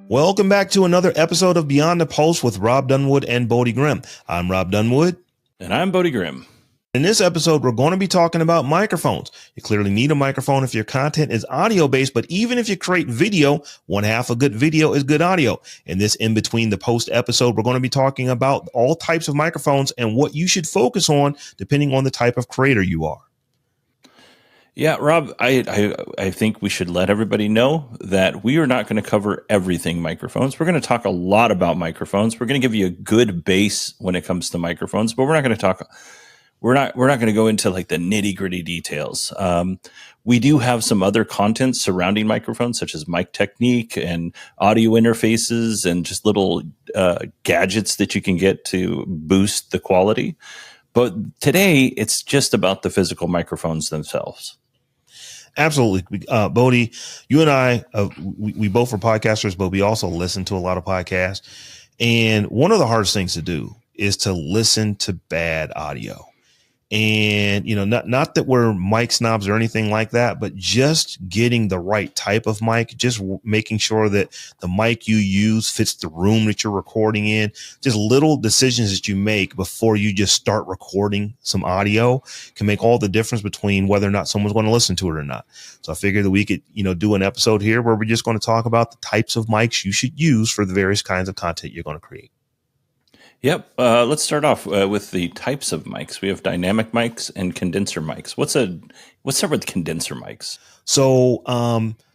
Welcome back to another episode of Beyond the Post with Robb Dunewood and Bodie Grimm. I'm Robb Dunewood. And I'm Bodie Grimm. In this episode, we're going to be talking about microphones. You clearly need a microphone if your content is audio-based, but even if you create video, one half of good video is good audio. In this In Between the Post episode, we're going to be talking about all types of microphones and what you should focus on depending on the type of creator you are. Yeah, Rob, I think we should let everybody know that we are not going to cover everything microphones. We're going to talk a lot about microphones. We're going to give you a good base when it comes to microphones, but we're not going to talk. We're not going to go into like the nitty gritty details. We do have some other content surrounding microphones, such as mic technique and audio interfaces and just little gadgets that you can get to boost the quality. But today, it's just about the physical microphones themselves. Absolutely. Bodie, you and I, we both are podcasters, but we also listen to a lot of podcasts. And one of the hardest things to do is to listen to bad audio. And, you know, not that we're mic snobs or anything like that, but just getting the right type of mic, just making sure that the mic you use fits the room that you're recording in, just little decisions that you make before you just start recording some audio can make all the difference between whether or not someone's going to listen to it or not. So I figured that we could, do an episode here where we're just going to talk about the types of mics you should use for the various kinds of content you're going to create. Yep. Let's start off with the types of mics. We have dynamic mics and condenser mics. Let's start with condenser mics. So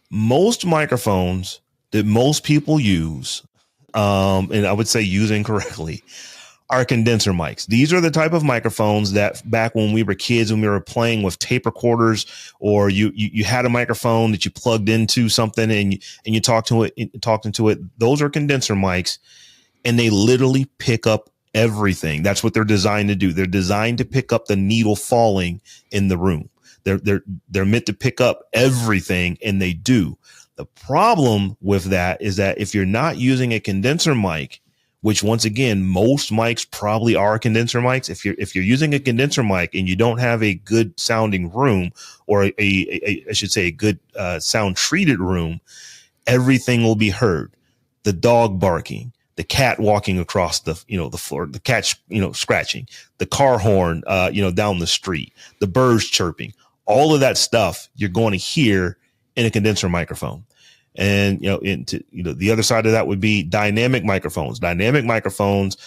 most microphones that most people use, and I would say use incorrectly, are condenser mics. These are the type of microphones that back when we were kids, when we were playing with tape recorders, or you had a microphone that you plugged into something and you talked into it. Those are condenser mics. And they literally pick up everything. That's what they're designed to do. They're designed to pick up the needle falling in the room. They're meant to pick up everything, and they do. The problem with that is that if you're not using a condenser mic, which once again, most mics probably are condenser mics. If you're using a condenser mic and you don't have a good sounding room, or I should say a good sound treated room, everything will be heard. The dog barking, the cat walking across the floor, the cat, scratching, the car horn, down the street, the birds chirping, all of that stuff you're going to hear in a condenser microphone. And, the other side of that would be dynamic microphones. Dynamic microphones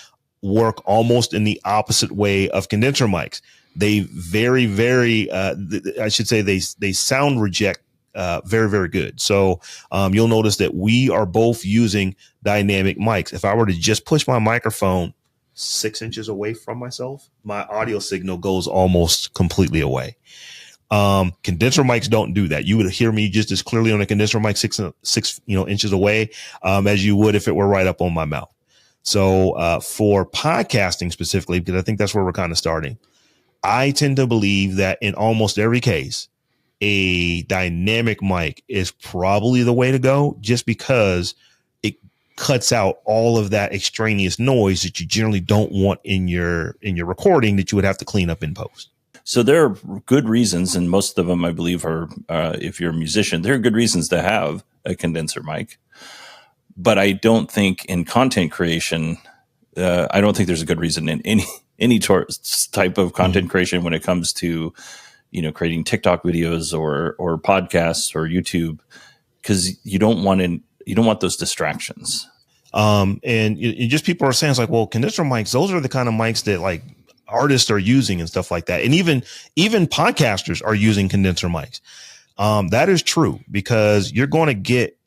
work almost in the opposite way of condenser mics. They very, very, they sound reject very, very good. So you'll notice that we are both using dynamic mics. If I were to just push my microphone 6 inches away from myself, my audio signal goes almost completely away. Condenser mics don't do that. You would hear me just as clearly on a condenser mic six inches away as you would if it were right up on my mouth. So for podcasting specifically, because I think that's where we're kind of starting, I tend to believe that in almost every case, a dynamic mic is probably the way to go, just because it cuts out all of that extraneous noise that you generally don't want in your recording that you would have to clean up in post. So there are good reasons, and most of them, I believe, are if you're a musician, there are good reasons to have a condenser mic. But I don't think in content creation, I don't think there's a good reason in any type of content creation when it comes to creating TikTok videos or podcasts or YouTube, because you don't want those distractions. And just people are saying, it's like, well, condenser mics, those are the kind of mics that like artists are using and stuff like that. And even podcasters are using condenser mics. That is true, because you're going to get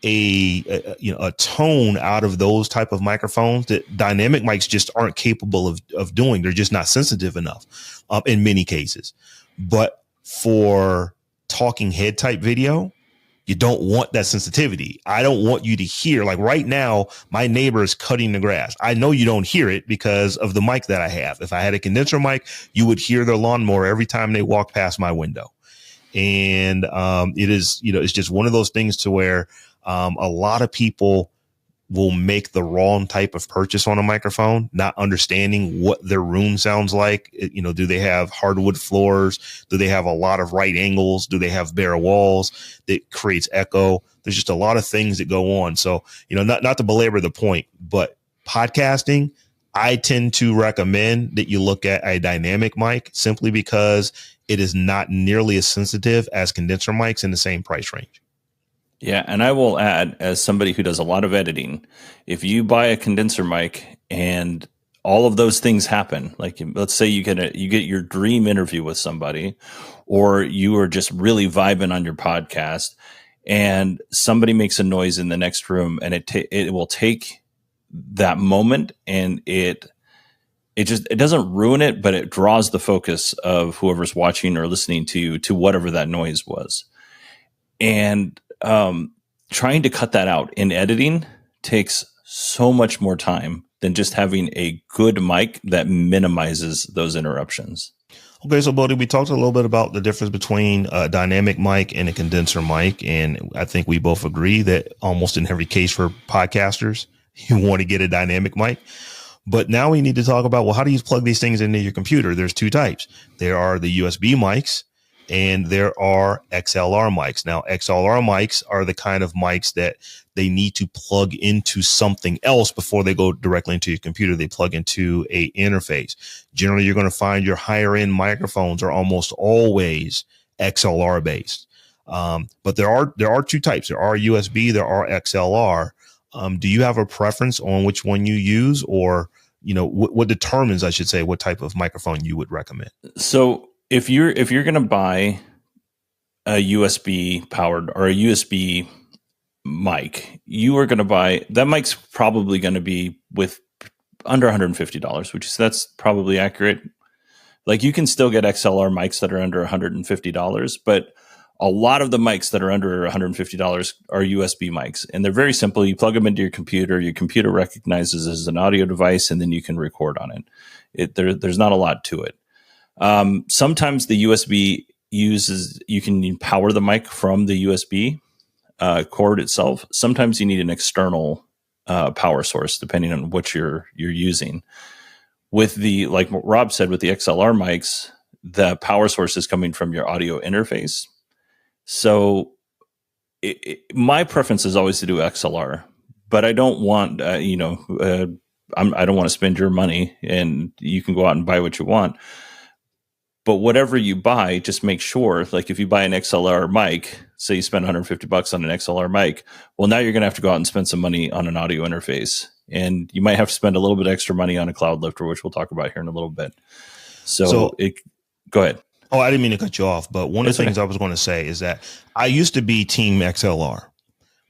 a tone out of those type of microphones that dynamic mics just aren't capable of doing. They're just not sensitive enough in many cases. But for talking head type video, you don't want that sensitivity. I don't want you to hear, like right now, my neighbor is cutting the grass. I know you don't hear it because of the mic that I have. If I had a condenser mic, you would hear their lawnmower every time they walk past my window. And it is, it's just one of those things to where a lot of people will make the wrong type of purchase on a microphone, not understanding what their room sounds like. Do they have hardwood floors? Do they have a lot of right angles? Do they have bare walls that creates echo? There's just a lot of things that go on. So, not to belabor the point, but podcasting, I tend to recommend that you look at a dynamic mic simply because it is not nearly as sensitive as condenser mics in the same price range. Yeah, and I will add, as somebody who does a lot of editing, if you buy a condenser mic and all of those things happen, like let's say you get your dream interview with somebody, or you are just really vibing on your podcast, and somebody makes a noise in the next room, and it will take that moment, and it doesn't ruin it, but it draws the focus of whoever's watching or listening to you to whatever that noise was. And trying to cut that out in editing takes so much more time than just having a good mic that minimizes those interruptions. Okay, so Bodie, we talked a little bit about the difference between a dynamic mic and a condenser mic, and I think we both agree that almost in every case for podcasters, you want to get a dynamic mic. But now we need to talk about, well, how do you plug these things into your computer? There's two types. There are the USB mics, and there are XLR mics. Now, XLR mics are the kind of mics that they need to plug into something else before they go directly into your computer. They plug into a interface. Generally, you're going to find your higher end microphones are almost always XLR based. But there are two types. There are USB, there are XLR. Do you have a preference on which one you use, or, what determines, I should say, what type of microphone you would recommend? So if you're going to buy a USB powered or a USB mic, you are going to buy that mic's probably going to be with under $150, that's probably accurate. Like, you can still get XLR mics that are under $150, but a lot of the mics that are under $150 are USB mics, and they're very simple. You plug them into your computer recognizes as an audio device, and then you can record on it. There's not a lot to it. Sometimes the USB you can power the mic from the USB cord itself. Sometimes you need an external power source, depending on what you're using. With like Rob said, with the XLR mics, the power source is coming from your audio interface. So my preference is always to do XLR, but I don't want, I don't want to spend your money, and you can go out and buy what you want. But whatever you buy, just make sure, like if you buy an XLR mic, say you spend $150 on an XLR mic, well, now you're going to have to go out and spend some money on an audio interface. And you might have to spend a little bit extra money on a cloud lifter, which we'll talk about here in a little bit. So go ahead. Oh, I didn't mean to cut you off, but one of the things I was going to say is that I used to be team XLR,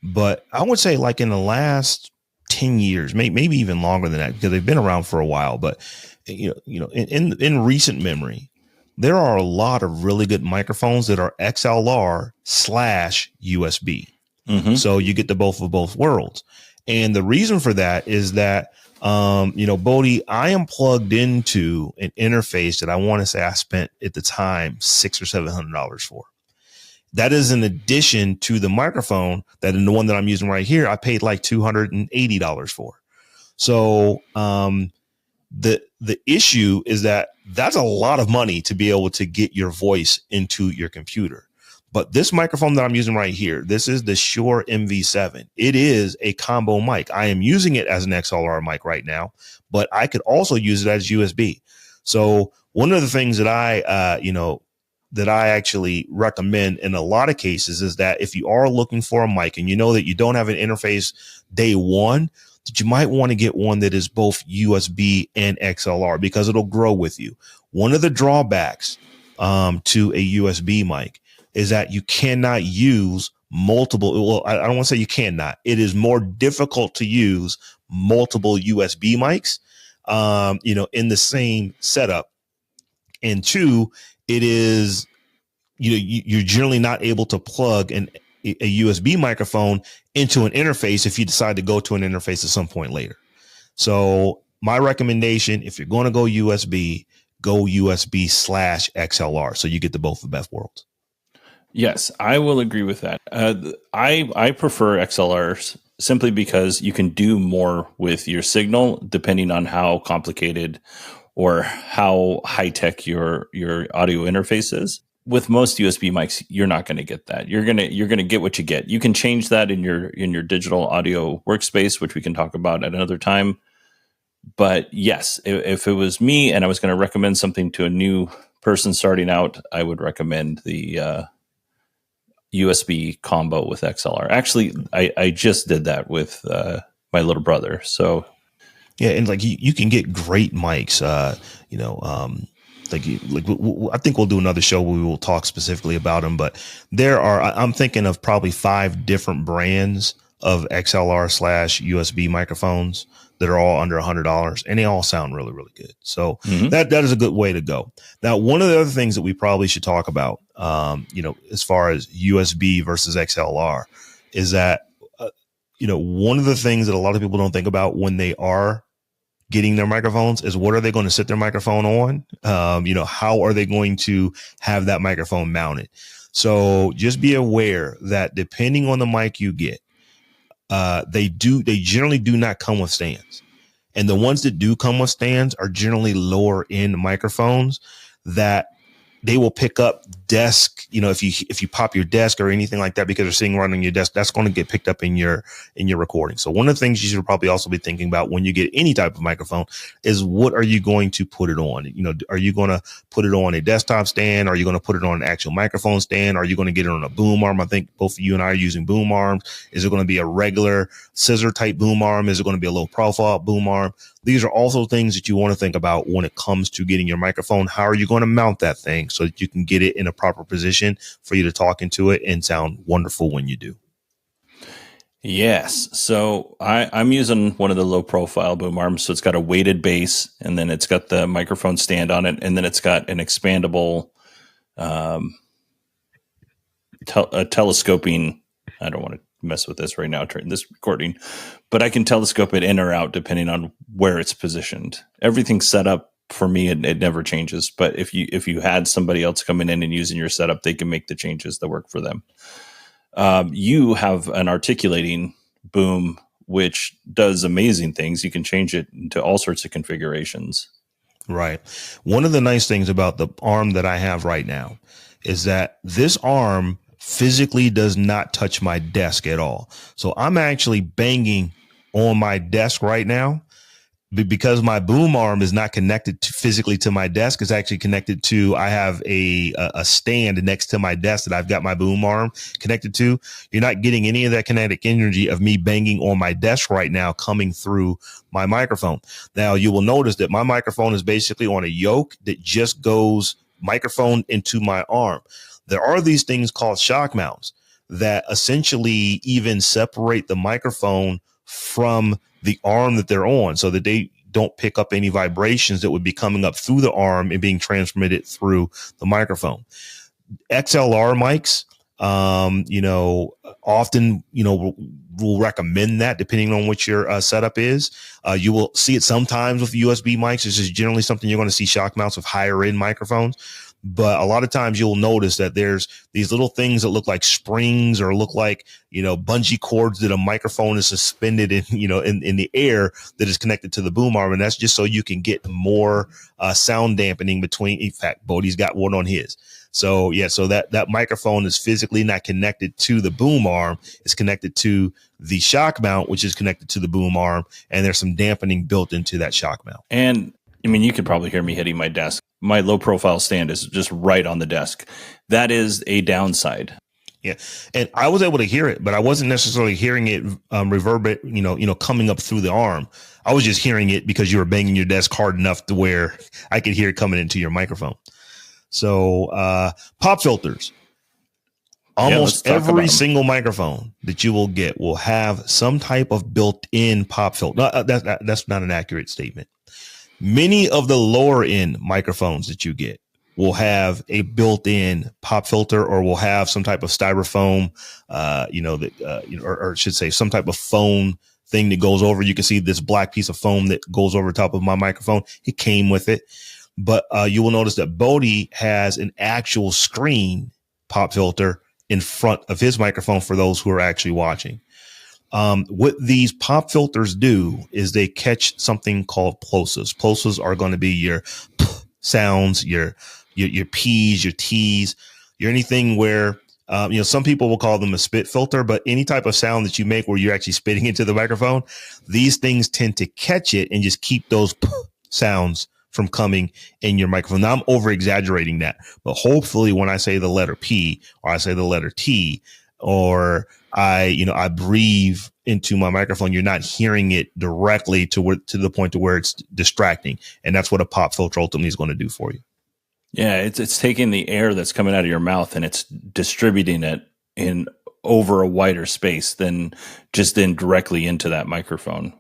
but I would say like in the last 10 years, maybe even longer than that, because they've been around for a while. But in recent memory, there are a lot of really good microphones that are XLR / USB. Mm-hmm. So you get the both of both worlds. And the reason for that is that, Bodie, I am plugged into an interface that I want to say I spent at the time $600 or $700 for. That is in addition to the microphone that in the one that I'm using right here, I paid like $280 for. So, the issue is that that's a lot of money to be able to get your voice into your computer. But this microphone that I'm using right here, this is the Shure MV7. It is a combo mic. I am using it as an XLR mic right now, but I could also use it as USB. So one of the things that that I actually recommend in a lot of cases is that if you are looking for a mic and you know that you don't have an interface day one, that you might want to get one that is both USB and XLR because it'll grow with you. One of the drawbacks to a USB mic is that you cannot use multiple. Well, I don't want to say you cannot. It is more difficult to use multiple USB mics, in the same setup. And two, it is, you're generally not able to plug a USB microphone into an interface if you decide to go to an interface at some point later. So my recommendation, if you're going to go USB / XLR. So you get the both of the best worlds. Yes, I will agree with that. I prefer XLRs simply because you can do more with your signal depending on how complicated or how high tech your audio interface is. With most USB mics, you're not going to get that. You're going to get what you get. You can change that in your digital audio workspace, which we can talk about at another time. But yes, if it was me and I was going to recommend something to a new person starting out, I would recommend the USB combo with XLR. Actually, I just did that with my little brother. So yeah, and like you can get great mics. I think we'll do another show where we will talk specifically about them. But I'm thinking of probably 5 different brands of XLR/USB microphones that are all under $100, and they all sound really, really good. So that is a good way to go. Now, one of the other things that we probably should talk about, as far as USB versus XLR, is that one of the things that a lot of people don't think about when they are getting their microphones is what are they going to sit their microphone on? How are they going to have that microphone mounted? So just be aware that depending on the mic you get, they generally do not come with stands. And the ones that do come with stands are generally lower end microphones that they will pick up desk. If you pop your desk or anything like that because they're sitting right on your desk, that's going to get picked up in your recording. So one of the things you should probably also be thinking about when you get any type of microphone is what are you going to put it on? Are you going to put it on a desktop stand? Are you going to put it on an actual microphone stand? Are you going to get it on a boom arm? I think both of you and I are using boom arms. Is it going to be a regular scissor type boom arm? Is it going to be a low profile boom arm? These are also things that you want to think about when it comes to getting your microphone. How are you going to mount that thing so that you can get it in a proper position for you to talk into it and sound wonderful when you do? Yes. So I'm using one of the low profile boom arms. So it's got a weighted base, and then it's got the microphone stand on it, and then it's got an expandable telescoping. I don't want to mess with this right now during this recording, but I can telescope it in or out depending on where it's positioned. Everything's set up for me, and it never changes. But if you had somebody else coming in and using your setup, they can make the changes that work for them. You have an articulating boom, which does amazing things. You can change it into all sorts of configurations. Right. One of the nice things about the arm that I have right now is that this arm physically does not touch my desk at all. So I'm actually banging on my desk right now because my boom arm is not connected physically to my desk. It's actually connected to, I have a stand next to my desk that I've got my boom arm connected to. You're not getting any of that kinetic energy of me banging on my desk right now coming through my microphone. Now you will notice that my microphone is basically on a yoke that just goes microphone into my arm. There are these things called shock mounts that essentially even separate the microphone from the arm that they're on so that they don't pick up any vibrations that would be coming up through the arm and being transmitted through the microphone. XLR mics, often, we'll recommend that depending on what your setup is. You will see it sometimes with USB mics. This is generally something you're going to see shock mounts with higher end microphones. But a lot of times you'll notice that there's these little things that look like springs or look like, bungee cords that a microphone is suspended in, in the air that is connected to the boom arm. And that's just so you can get more sound dampening between. In fact, Bodie's got one on his. So, yeah, so that microphone is physically not connected to the boom arm. It's connected to the shock mount, which is connected to the boom arm. And there's some dampening built into that shock mount. And you could probably hear me hitting my desk. My low profile stand is just right on the desk. That is a downside. Yeah. And I was able to hear it, but I wasn't necessarily hearing it reverberate, coming up through the arm. I was just hearing it because you were banging your desk hard enough to where I could hear it coming into your microphone. So pop filters. Almost every single microphone that you will get will have some type of built-in pop filter. No, that's not an accurate statement. Many of the lower end microphones that you get will have a built-in pop filter or will have some type of styrofoam, or I should say some type of foam thing that goes over. You can see this black piece of foam that goes over top of my microphone. It came with it. But you will notice that Bodie has an actual screen pop filter in front of his microphone for those who are actually watching. What these pop filters do is they catch something called plosives. Plosives are going to be your p sounds, your P's, your T's, your anything where, some people will call them a spit filter, but any type of sound that you make where you're actually spitting into the microphone, these things tend to catch it and just keep those p sounds from coming in your microphone. Now I'm over exaggerating that, but hopefully when I say the letter P or I say the letter T or I breathe into my microphone, you're not hearing it directly to the point to where it's distracting. And that's what a pop filter ultimately is going to do for you. Yeah, it's taking the air that's coming out of your mouth and it's distributing it in over a wider space than just then directly into that microphone.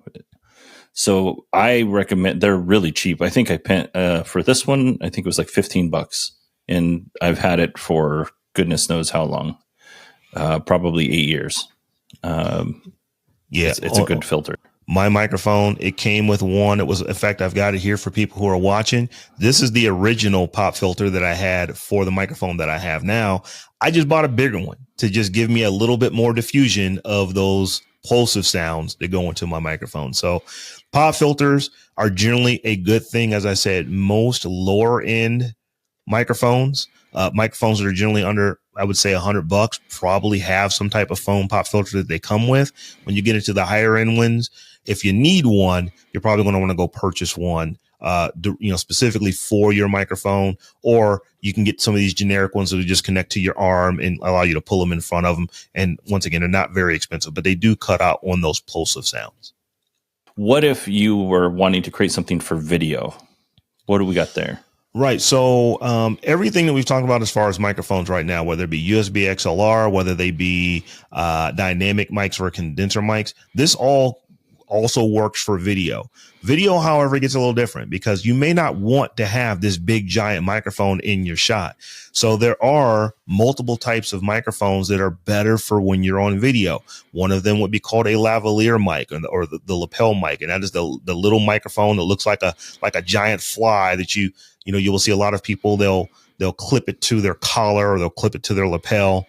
So I recommend, they're really cheap. I think I paid for this one, I think it was like $15, and I've had it for goodness knows how long, probably 8 years. It's a good filter. My microphone, it came with one. It was, in fact, I've got it here for people who are watching. This is the original pop filter that I had for the microphone that I have now. I just bought a bigger one to just give me a little bit more diffusion of those plosive sounds that go into my microphone. So pop filters are generally a good thing. As I said, most lower end microphones that are generally under, I would say $100, probably have some type of foam pop filter that they come with. When you get into the higher end ones, if you need one, you're probably going to want to go purchase one, specifically for your microphone, or you can get some of these generic ones that will just connect to your arm and allow you to pull them in front of them. And once again, they're not very expensive, but they do cut out on those plosive sounds. What if you were wanting to create something for video? What do we got there? Right. So everything that we've talked about as far as microphones right now, whether it be USB XLR, whether they be dynamic mics or condenser mics, this all also works for video. Video, however, gets a little different because you may not want to have this big giant microphone in your shot. So there are multiple types of microphones that are better for when you're on video. One of them would be called a lavalier mic or the lapel mic. And that is the little microphone that looks like a giant fly that you will see a lot of people, they'll clip it to their collar or they'll clip it to their lapel,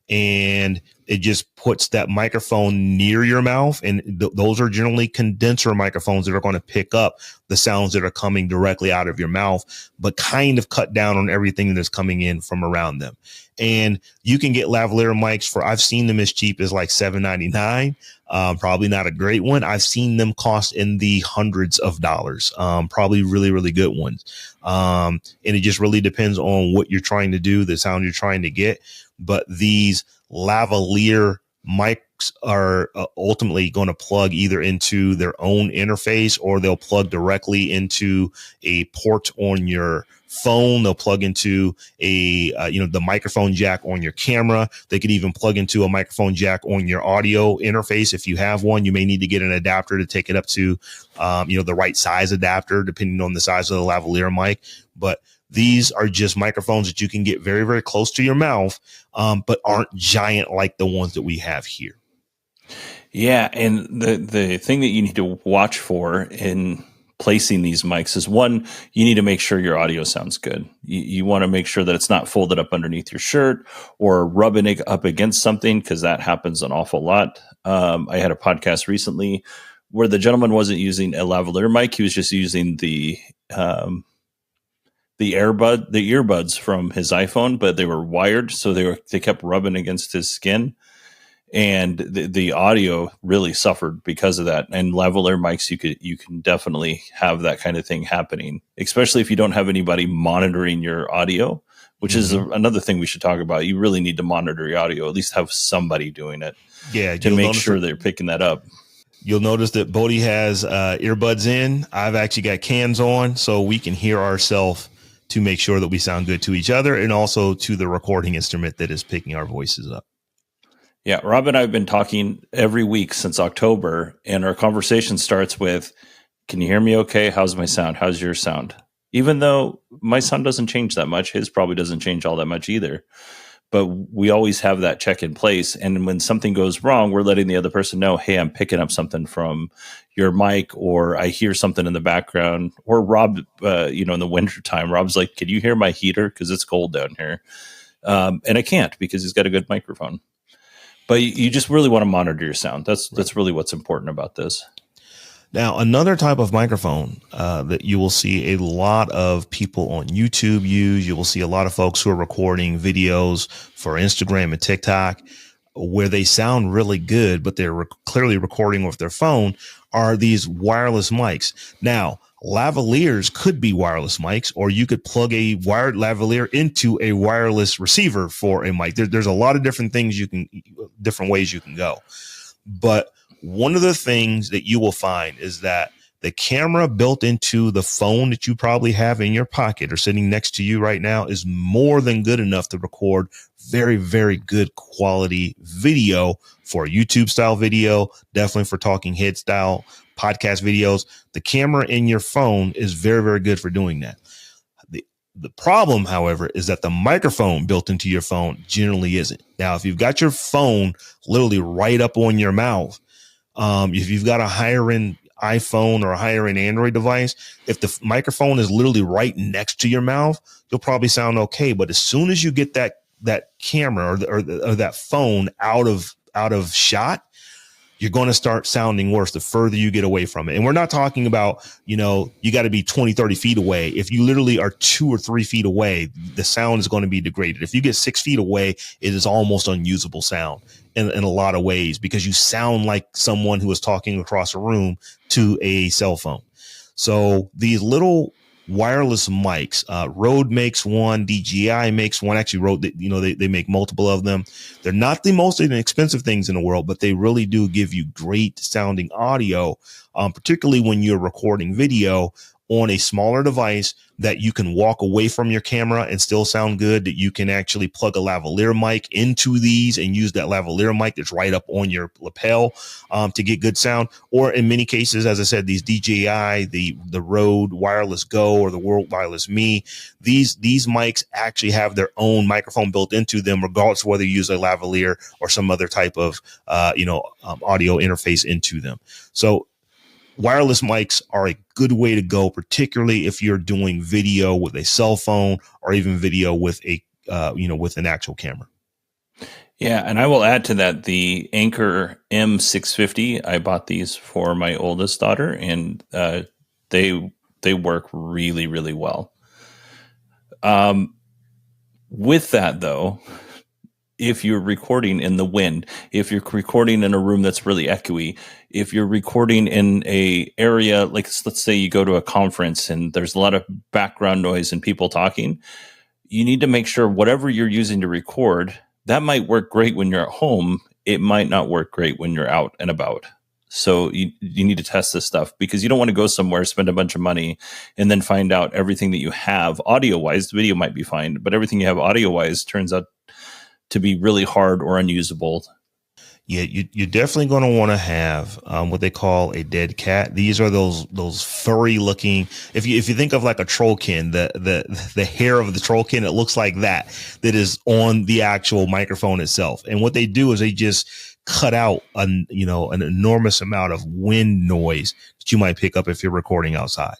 and it just puts that microphone near your mouth. And those are generally condenser microphones that are going to pick up the sounds that are coming directly out of your mouth, but kind of cut down on everything that's coming in from around them. And you can get lavalier mics I've seen them as cheap as like $7.99. Probably not a great one. I've seen them cost in the hundreds of dollars. Probably really, really good ones. And it just really depends on what you're trying to do, the sound you're trying to get. But these lavalier mics are ultimately going to plug either into their own interface or they'll plug directly into a port on your phone. They'll plug into the microphone jack on your camera. They could even plug into a microphone jack on your audio interface. If you have one, you may need to get an adapter to take it up to, the right size adapter, depending on the size of the lavalier mic. But these are just microphones that you can get very, very close to your mouth, but aren't giant like the ones that we have here. Yeah, and the thing that you need to watch for in placing these mics is, one, you need to make sure your audio sounds good. You want to make sure that it's not folded up underneath your shirt or rubbing it up against something, because that happens an awful lot. I had a podcast recently where the gentleman wasn't using a lavalier mic. He was just using the earbuds from his iPhone, but they were wired, so they kept rubbing against his skin, and the audio really suffered because of that. And lavalier mics, you can definitely have that kind of thing happening, especially if you don't have anybody monitoring your audio, which is another thing we should talk about. You really need to monitor your audio, at least have somebody doing it, to make sure they're picking that up. You'll notice that Bodie has earbuds in. I've actually got cans on, so we can hear ourselves to make sure that we sound good to each other and also to the recording instrument that is picking our voices up. Yeah, Rob and I have been talking every week since October, and our conversation starts with, can you hear me okay? How's my sound? How's your sound? Even though my sound doesn't change that much, his probably doesn't change all that much either. But we always have that check in place. And when something goes wrong, we're letting the other person know, hey, I'm picking up something from your mic, or I hear something in the background. Or Rob, in the wintertime, Rob's like, can you hear my heater? Because it's cold down here. And I can't, because he's got a good microphone. But you just really want to monitor your sound. That's really what's important about this. Now, another type of microphone that you will see a lot of people on YouTube use, you will see a lot of folks who are recording videos for Instagram and TikTok where they sound really good, but they're clearly recording with their phone, are these wireless mics. Now, lavaliers could be wireless mics, or you could plug a wired lavalier into a wireless receiver for a mic. There's a lot of different things different ways you can go. But one of the things that you will find is that the camera built into the phone that you probably have in your pocket or sitting next to you right now is more than good enough to record very, very good quality video for YouTube style video, definitely for talking head style podcast videos. The camera in your phone is very, very good for doing that. The problem, however, is that the microphone built into your phone generally isn't. Now, if you've got your phone literally right up on your mouth, if you've got a higher end iPhone or a higher end Android device, if the microphone is literally right next to your mouth, you'll probably sound okay. But as soon as you get that camera or that phone out of shot, you're going to start sounding worse the further you get away from it. And we're not talking about, you got to be 20, 30 feet away. If you literally are 2 or 3 feet away, the sound is going to be degraded. If you get 6 feet away, it is almost unusable sound in a lot of ways, because you sound like someone who is talking across a room to a cell phone. So these little wireless mics, Rode makes one, DJI makes one. Actually, Rode, they make multiple of them. They're not the most inexpensive things in the world, but they really do give you great sounding audio, particularly when you're recording video on a smaller device that you can walk away from your camera and still sound good, that you can actually plug a lavalier mic into these and use that lavalier mic that's right up on your lapel to get good sound. Or in many cases, as I said, these DJI, the Rode Wireless Go or the World Wireless Me, these mics actually have their own microphone built into them, regardless of whether you use a lavalier or some other type of audio interface into them. So wireless mics are a good way to go, particularly if you're doing video with a cell phone or even video with with an actual camera. Yeah, and I will add to that the Anker M650. I bought these for my oldest daughter, and they work really, really well. With that, though, if you're recording in the wind, if you're recording in a room that's really echoey, if you're recording in a area, like let's say you go to a conference and there's a lot of background noise and people talking, you need to make sure whatever you're using to record, that might work great when you're at home. It might not work great when you're out and about. So you need to test this stuff, because you don't want to go somewhere, spend a bunch of money, and then find out everything that you have audio-wise. The video might be fine, but everything you have audio-wise turns out to be really hard or unusable. Yeah, you're definitely going to want to have what they call a dead cat. These are those furry looking. If you think of like a trollkin, the hair of the trollkin, it looks like that is on the actual microphone itself. And what they do is they just cut out an enormous amount of wind noise that you might pick up if you're recording outside.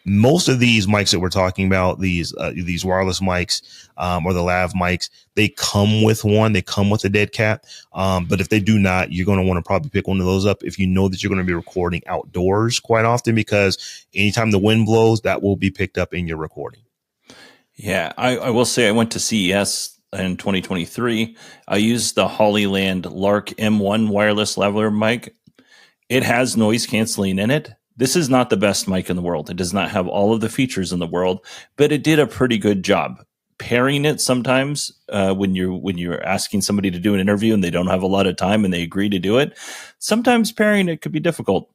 Most of these mics that we're talking about, these wireless mics or the lav mics, they come with one. They come with a dead cat. But if they do not, you're going to want to probably pick one of those up if you know that you're going to be recording outdoors quite often, because anytime the wind blows, that will be picked up in your recording. Yeah, I will say I went to CES in 2023. I used the Hollyland Lark M1 wireless lavalier mic. It has noise canceling in it. This is not the best mic in the world. It does not have all of the features in the world, but it did a pretty good job. Pairing it sometimes when you're asking somebody to do an interview and they don't have a lot of time and they agree to do it, sometimes pairing it could be difficult.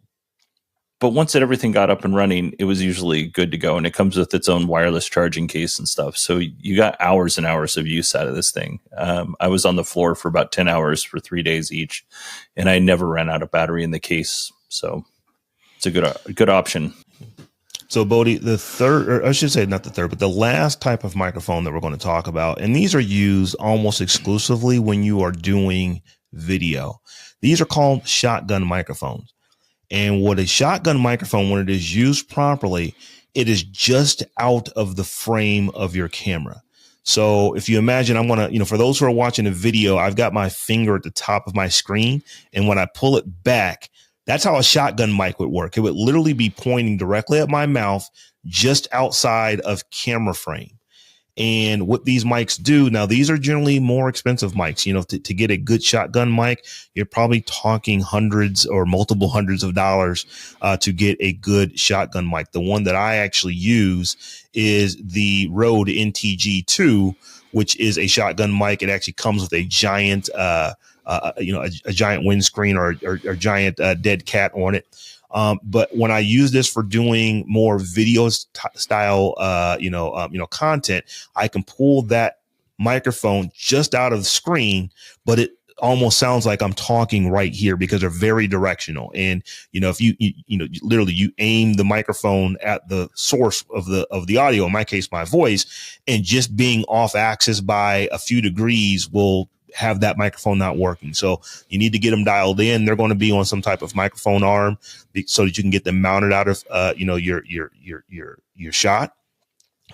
But once everything got up and running, it was usually good to go. And it comes with its own wireless charging case and stuff. So you got hours and hours of use out of this thing. I was on the floor for about 10 hours for 3 days each, and I never ran out of battery in the case. So it's a good option. So, Bodie, the third, or I should say not the third, but the last type of microphone that we're going to talk about, and these are used almost exclusively when you are doing video. These are called shotgun microphones. And what a shotgun microphone, when it is used properly, it is just out of the frame of your camera. So if you imagine, I'm going to, for those who are watching the video, I've got my finger at the top of my screen. And when I pull it back, that's how a shotgun mic would work. It would literally be pointing directly at my mouth, just outside of camera frame. And what these mics do now, these are generally more expensive mics. To get a good shotgun mic, you're probably talking hundreds or multiple hundreds of dollars to get a good shotgun mic. The one that I actually use is the Rode NTG2, which is a shotgun mic. It actually comes with a giant, a giant windscreen or giant dead cat on it. But when I use this for doing more video style, content, I can pull that microphone just out of the screen, but it almost sounds like I'm talking right here because they're very directional. And, if you literally you aim the microphone at the source of the audio, in my case, my voice, and just being off axis by a few degrees will have that microphone not working. So you need to get them dialed in. They're going to be on some type of microphone arm so that you can get them mounted out of, your shot.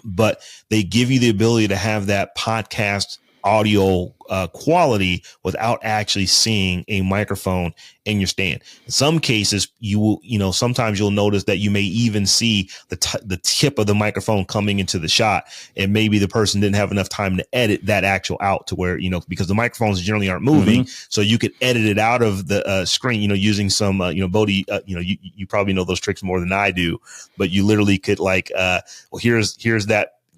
But they give you the ability to have that podcast audio quality without actually seeing a microphone in your stand. In some cases, you will, sometimes you'll notice that you may even see the tip of the microphone coming into the shot, and maybe the person didn't have enough time to edit that actual out to where, because the microphones generally aren't moving. So you could edit it out of the screen, using some, Bodie, you probably know those tricks more than I do, but you literally could here's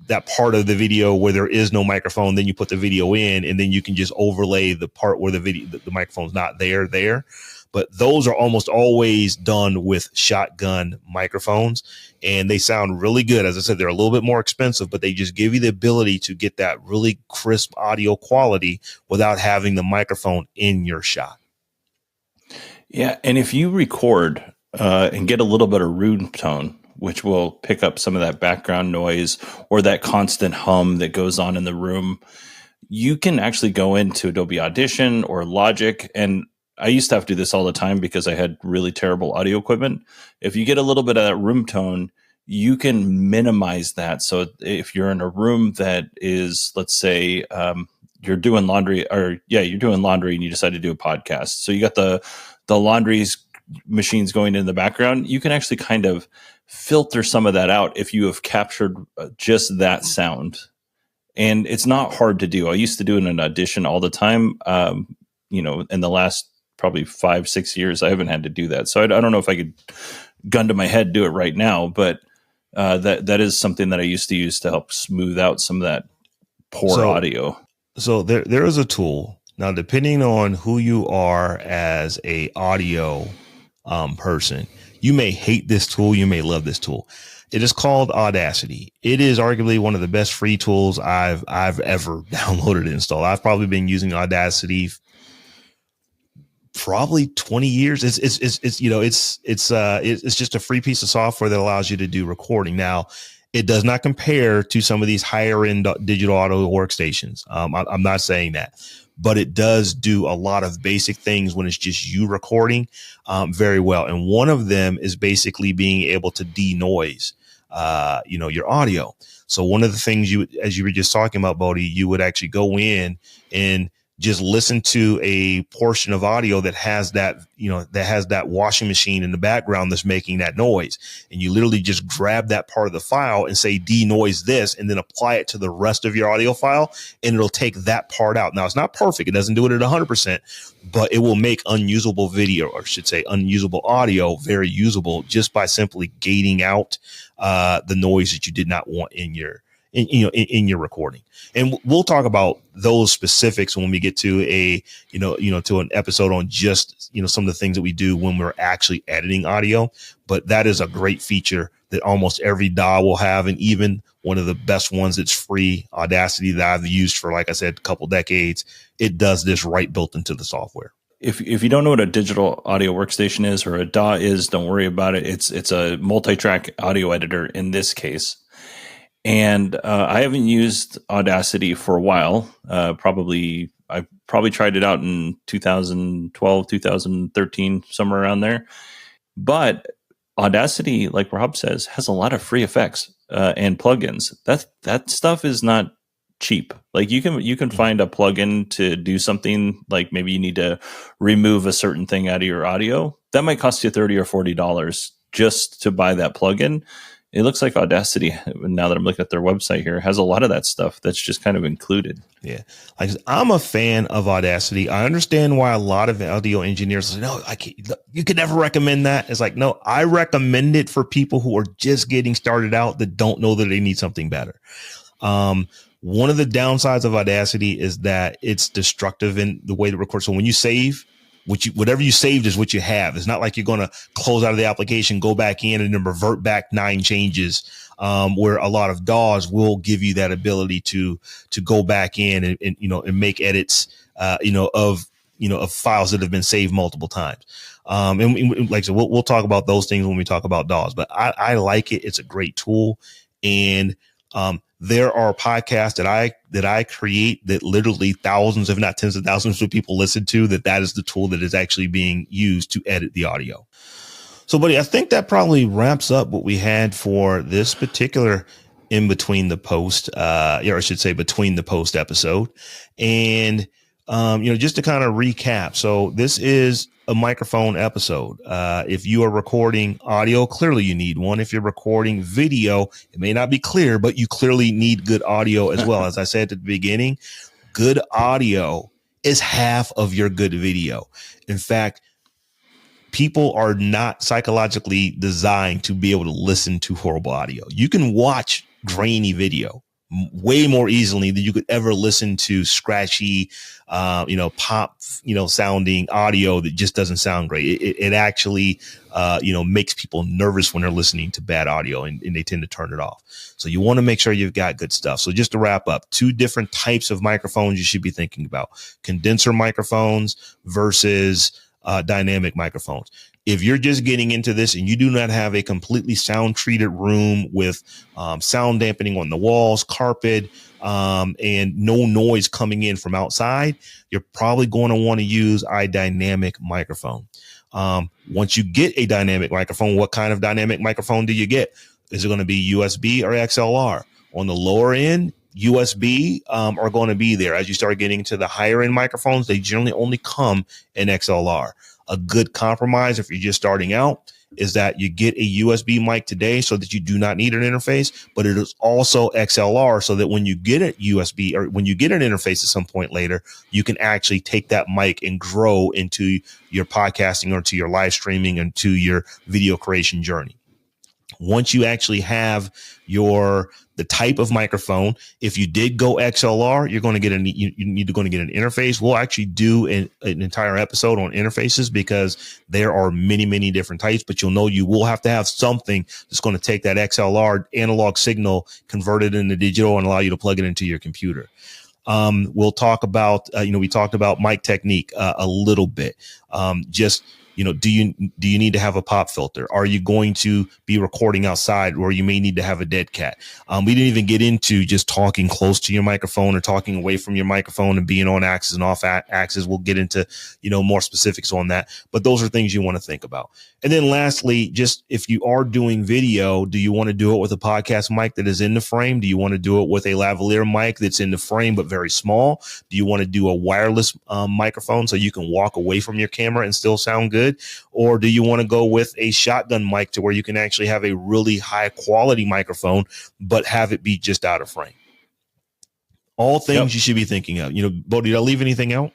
that part of the video where there is no microphone, then you put the video in, and then you can just overlay the part where the microphone's not there. But those are almost always done with shotgun microphones, and they sound really good. As I said, they're a little bit more expensive, but they just give you the ability to get that really crisp audio quality without having the microphone in your shot. Yeah. And if you record and get a little bit of room tone, which will pick up some of that background noise or that constant hum that goes on in the room, you can actually go into Adobe Audition or Logic. And I used to have to do this all the time because I had really terrible audio equipment. If you get a little band that room tone, you can minimize that. So if you're in a room that is, let's say, you're doing laundry and you decide to do a podcast. So you got the laundry's machines going in the background. You can actually kind of filter some of that out if you have captured just that sound. And it's not hard to do. I used to do it in an Audition all the time. In the last probably 5-6 years, I haven't had to do that. So I don't know if I could gun to my head do it right now, but that is something that I used to use to help smooth out some of that poor audio. So there is a tool. Now, depending on who you are as a audio person, you may hate this tool, you may love this tool. It is called Audacity. It is arguably one of the best free tools I've ever downloaded and installed. I've probably been using Audacity probably 20 years. It's just a free piece of software that allows you to do recording. Now, it does not compare to some of these higher end digital audio workstations. I'm not saying that, but it does do a lot of basic things when it's just you recording very well. And one of them is basically being able to denoise, your audio. So one of the things as you were just talking about, Bodie, you would actually go in and just listen to a portion of audio that has that washing machine in the background that's making that noise. And you literally just grab that part of the file and say, denoise this, and then apply it to the rest of your audio file. And it'll take that part out. Now, it's not perfect. It doesn't do it at 100%, but it will make unusable video, or I should say unusable audio, very usable just by simply gating out the noise that you did not want in your recording. And we'll talk about those specifics when we get to to an episode on just, some of the things that we do when we're actually editing audio. But that is a great feature that almost every DAW will have. And even one of the best ones that's free, Audacity, that I've used for, like I said, a couple decades, it does this right built into the software. If you don't know what a digital audio workstation is or a DAW is, don't worry about it. It's a multi-track audio editor in this case. And I haven't used Audacity for a while. I probably tried it out in 2012, 2013, somewhere around there. But Audacity, like Robb says, has a lot of free effects and plugins. That stuff is not cheap. Like you can find a plugin to do something, like maybe you need to remove a certain thing out of your audio. That might cost you $30 or $40 just to buy that plugin. It looks like Audacity, now that I'm looking at their website here, has a lot of that stuff that's just kind of included. Yeah. Like I'm a fan of Audacity. I understand why a lot of audio engineers say, no, I can't, you could never recommend that. It's like, no, I recommend it for people who are just getting started out that don't know that they need something better. One of the downsides of Audacity is that it's destructive in the way to record. So when you save, whatever you saved is what you have. It's not like you're going to close out of the application, go back in, and then revert back 9 changes. Where a lot of DAWs will give you that ability to go back in and make edits, of files that have been saved multiple times. And like I said, we'll talk about those things when we talk about DAWs. But I like it. It's a great tool, and there are podcasts that I create that literally thousands, if not tens of thousands of people listen to, that is the tool that is actually being used to edit the audio. So, buddy, I think that probably wraps up what we had for this particular in between the post, or I should say between the post episode. And, just to kind of recap. So this is a microphone episode. If you are recording audio, clearly you need one. If you're recording video, it may not be clear, but you clearly need good audio as well. As I said at the beginning, good audio is half of your good video. In fact, people are not psychologically designed to be able to listen to horrible audio. You can watch grainy video way more easily than you could ever listen to scratchy, pop, sounding audio that just doesn't sound great. It actually, makes people nervous when they're listening to bad audio, and they tend to turn it off. So you want to make sure you've got good stuff. So just to wrap up, 2 different types of microphones you should be thinking about: condenser microphones versus dynamic microphones. If you're just getting into this and you do not have a completely sound treated room with sound dampening on the walls, carpet, and no noise coming in from outside, you're probably going to want to use a dynamic microphone. Once you get a dynamic microphone, what kind of dynamic microphone do you get? Is it going to be USB or XLR? On the lower end, USB are going to be there. As you start getting to the higher end microphones, they generally only come in XLR. A good compromise, if you're just starting out, is that you get a USB mic today so that you do not need an interface, but it is also XLR so that when you get a USB or when you get an interface at some point later, you can actually take that mic and grow into your podcasting or to your live streaming and to your video creation journey. Once you actually have the type of microphone, if you did go XLR, you're going to get you need to get an interface. We'll actually do an entire episode on interfaces because there are many, many different types, but you will have to have something that's going to take that XLR analog signal, convert it into digital, and allow you to plug it into your computer. We'll talk about, we talked about mic technique a little bit. Do you need to have a pop filter? Are you going to be recording outside where you may need to have a dead cat? We didn't even get into just talking close to your microphone or talking away from your microphone and being on axis and off axis. We'll get into, more specifics on that, but those are things you want to think about. And then lastly, just if you are doing video, do you want to do it with a podcast mic that is in the frame? Do you want to do it with a lavalier mic that's in the frame but very small? Do you want to do a wireless microphone so you can walk away from your camera and still sound good? Or do you want to go with a shotgun mic to where you can actually have a really high quality microphone, but have it be just out of frame? All things you should be thinking of. Bodie, did I leave anything out?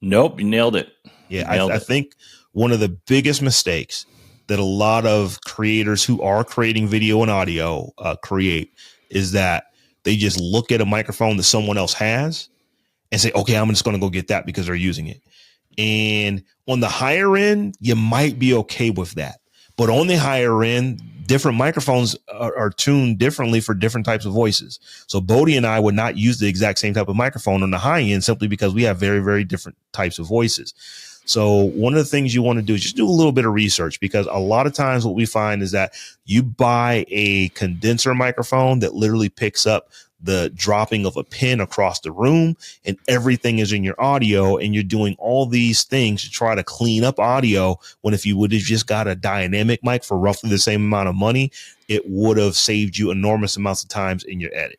Nope, you nailed it. Yeah, I think one of the biggest mistakes that a lot of creators who are creating video and audio create is that they just look at a microphone that someone else has and say, okay, I'm just going to go get that because they're using it. And on the higher end, you might be okay with that. But on the higher end, different microphones are tuned differently for different types of voices. So Bodie and I would not use the exact same type of microphone on the high end simply because we have very, very different types of voices. So one of the things you want to do is just do a little bit of research, because a lot of times what we find is that you buy a condenser microphone that literally picks up the dropping of a pin across the room and everything is in your audio, and you're doing all these things to try to clean up audio, when if you would have just got a dynamic mic for roughly the same amount of money, it would have saved you enormous amounts of times in your edit.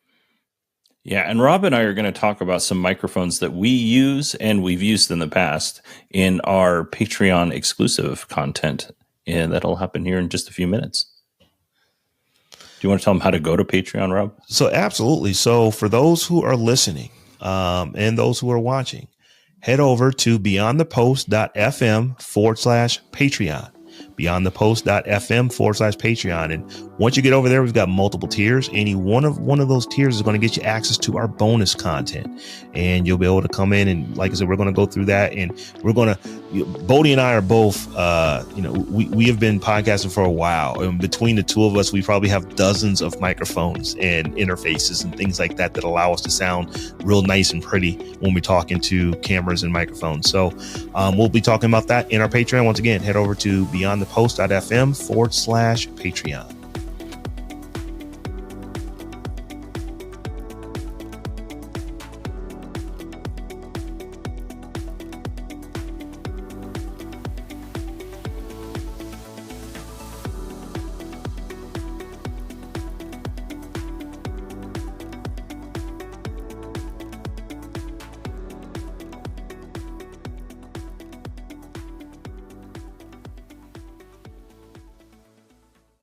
Yeah, and Rob and I are going to talk about some microphones that we use and we've used in the past in our Patreon exclusive content, and that'll happen here in just a few minutes. Do you want to tell them how to go to Patreon, Rob? So absolutely. So for those who are listening and those who are watching, head over to beyondthepost.fm/Patreon. beyondthepost.fm/Patreon. And once you get over there, we've got multiple tiers. Any one of those tiers is going to get you access to our bonus content. And you'll be able to come in and, like I said, we're going to go through that. And we're going to, Bodie and I are both, we have been podcasting for a while. And between the two of us, we probably have dozens of microphones and interfaces and things like that allow us to sound real nice and pretty when we're talking to cameras and microphones. So we'll be talking about that in our Patreon. Once again, head over to beyondthepost.fm/Patreon.